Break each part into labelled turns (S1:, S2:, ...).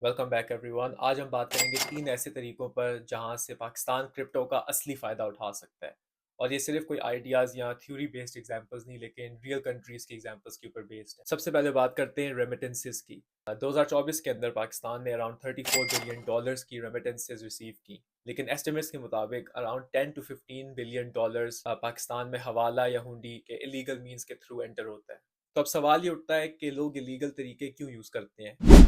S1: Welcome back everyone. आज हम बात करेंगे 3 ऐसे तरीकों पर जहां से पाकिस्तान क्रिप्टो का असली फ़ायदा उठा सकता है। और ये सिर्फ कोई आइडियाज़ या थ्योरी बेस्ड एग्जांपल्स नहीं, लेकिन रियल कंट्रीज़ के एग्जांपल्स के ऊपर बेस्ड है। सबसे पहले बात करते हैं रेमिटेंसेस की। 2024 के अंदर पाकिस्तान ने अराउंड $34 बिलियन की रेमिटेंसेस रिसीव की, लेकिन एस्टिमेट्स के मुताबिक अराउंड 10 to 15 बिलियन पाकिस्तान में हवाला या हुंडी के इलीगल मीन्स के थ्रू एंटर होता है। तो अब सवाल ये उठता है कि लोग इलीगल तरीके क्यों यूज़ करते हैं।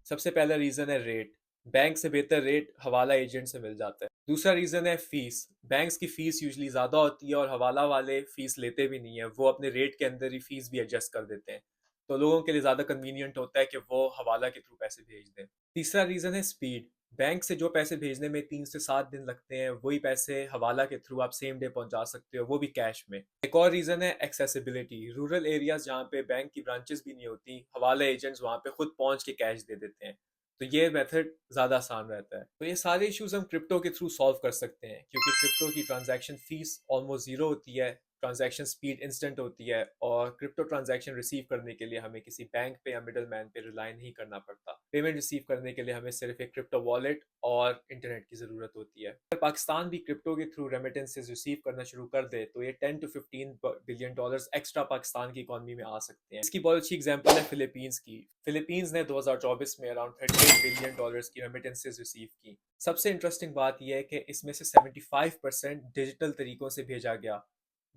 S1: सबसे पहला रीज़न है रेट। बैंक से बेहतर रेट हवाला एजेंट से मिल जाता है। दूसरा रीज़न है फीस। बैंक्स की फ़ीस यूजली ज़्यादा होती है और हवाला वाले फ़ीस लेते भी नहीं है, वो अपने रेट के अंदर ही फ़ीस भी एडजस्ट कर देते हैं। तो लोगों के लिए ज़्यादा कन्वीनियंट होता है कि वो हवाला के थ्रू पैसे भेज दें। तीसरा रीज़न है स्पीड। बैंक से जो पैसे भेजने में 3 से 7 दिन लगते हैं, वही पैसे हवाला के थ्रू आप सेम डे पहुंचा सकते हो, वो भी कैश में। एक और रीज़न है एक्सेसिबिलिटी। रूरल एरियाज जहाँ पे बैंक की ब्रांचेस भी नहीं होती, हवाला एजेंट्स वहाँ पे खुद पहुँच के कैश दे देते हैं। तो ये मेथड ज़्यादा आसान रहता है। तो ये सारे इश्यूज हम क्रिप्टो के थ्रू सॉल्व कर सकते हैं, क्योंकि क्रिप्टो की ट्रांजैक्शन फीस ऑलमोस्ट ज़ीरो होती है, ट्रांजैक्शन स्पीड इंस्टेंट होती है, और क्रिप्टो ट्रांजैक्शन रिसीव करने के लिए हमें किसी बैंक पे या मिडल मैन पे रिलाई नहीं करना पड़ता। पेमेंट रिसीव करने के लिए हमें सिर्फ एक क्रिप्टो वॉलेट और इंटरनेट की ज़रूरत होती है। अगर पाकिस्तान भी क्रिप्टो के थ्रू रेमिटेंसेस रिसीव करना शुरू कर दे, तो ये 10 to 15 billion dollars extra Pakistan की इकॉनमी में आ सकते हैं। इसकी बहुत अच्छी एग्जांपल है फिलीपींस की। फिलीपींस ने 2024 में अराउंड $38 बिलियन की रेमिटेंसेस रिसीव की। सबसे इंटरेस्टिंग बात यह है कि इसमें से 75% डिजिटल तरीकों से भेजा गया,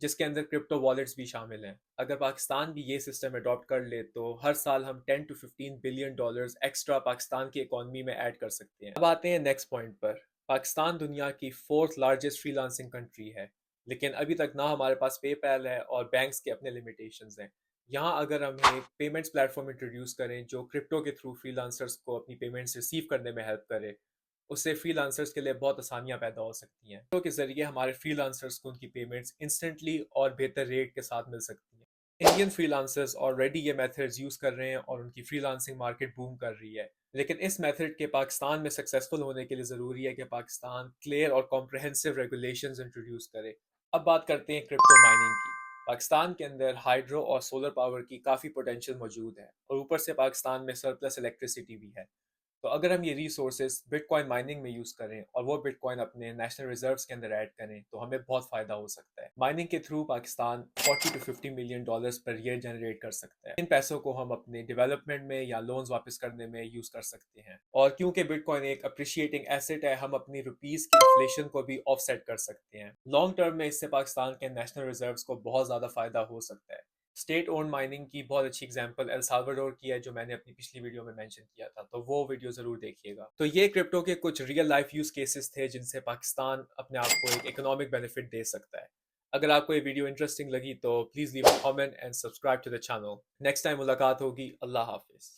S1: जिसके अंदर क्रिप्टो वॉलेट्स भी शामिल हैं। अगर पाकिस्तान भी ये सिस्टम अडॉप्ट कर ले, तो हर साल हम 10 to 15 billion dollars extra Pakistan की इकॉनमी में ऐड कर सकते हैं। अब आते हैं नेक्स्ट पॉइंट पर। पाकिस्तान दुनिया की फोर्थ लार्जेस्ट फ्रीलांसिंग कंट्री है, लेकिन अभी तक ना हमारे पास पेपैल है और बैंक्स के अपने लिमिटेशंस हैं। यहाँ अगर हम एक पेमेंट्स प्लेटफॉर्म इंट्रोड्यूस करें जो क्रिप्टो के थ्रू फ्रीलांसर्स को अपनी पेमेंट्स रिसीव करने में हेल्प करे, उससे फ्रीलांसर्स के लिए बहुत आसानियां पैदा हो सकती हैं। तो के ज़रिए हमारे फ्रीलांसर्स को उनकी पेमेंट्स इंस्टेंटली और बेहतर रेट के साथ मिल सकती हैं। इंडियन फ्रीलांसर्स ऑलरेडी ये मेथड्स यूज़ कर रहे हैं और उनकी फ्रीलांसिंग मार्केट बूम कर रही है। लेकिन इस मेथड के पाकिस्तान में सक्सेसफुल होने के लिए ज़रूरी है कि पाकिस्तान क्लियर और कॉम्प्रहेंसिव रेगुलेशंस इंट्रोड्यूस करे। अब बात करते हैं क्रिप्टो माइनिंग की। पाकिस्तान के अंदर हाइड्रो और सोलर पावर की काफ़ी पोटेंशियल मौजूद है, और ऊपर से पाकिस्तान में सरप्लस इलेक्ट्रिसिटी भी है। तो अगर हम ये रिसोर्सेज बिटकॉइन माइनिंग में यूज़ करें और वो बिटकॉइन अपने नेशनल रिजर्व्स के अंदर ऐड करें, तो हमें बहुत फ़ायदा हो सकता है। माइनिंग के through Pakistan 40 to 50 million dollars per year generate कर सकता है। इन पैसों को हम अपने डेवलपमेंट में या लोन्स वापस करने में यूज़ कर सकते हैं। और क्योंकि बिटकॉइन एक अप्रिशिएटिंग एसेट है, हम अपनी रुपीज़ की इन्फ्लेशन को भी ऑफसेट कर सकते हैं। लॉन्ग टर्म में इससे पाकिस्तान के नेशनल रिजर्व्स को बहुत ज़्यादा फ़ायदा हो सकता है। स्टेट ओन्ड माइनिंग की बहुत अच्छी एग्जांपल एल साल्वाडोर की है, जो मैंने अपनी पिछली वीडियो में मेंशन किया था, तो वो वीडियो ज़रूर देखिएगा। तो ये क्रिप्टो के कुछ रियल लाइफ यूज़ केसेस थे जिनसे पाकिस्तान अपने आप को एक इकोनॉमिक बेनिफिट दे सकता है। अगर आपको ये वीडियो इंटरेस्टिंग लगी तो please leave a comment and subscribe to the channel. Next time मुलाकात होगी। अल्लाह हाफिज़।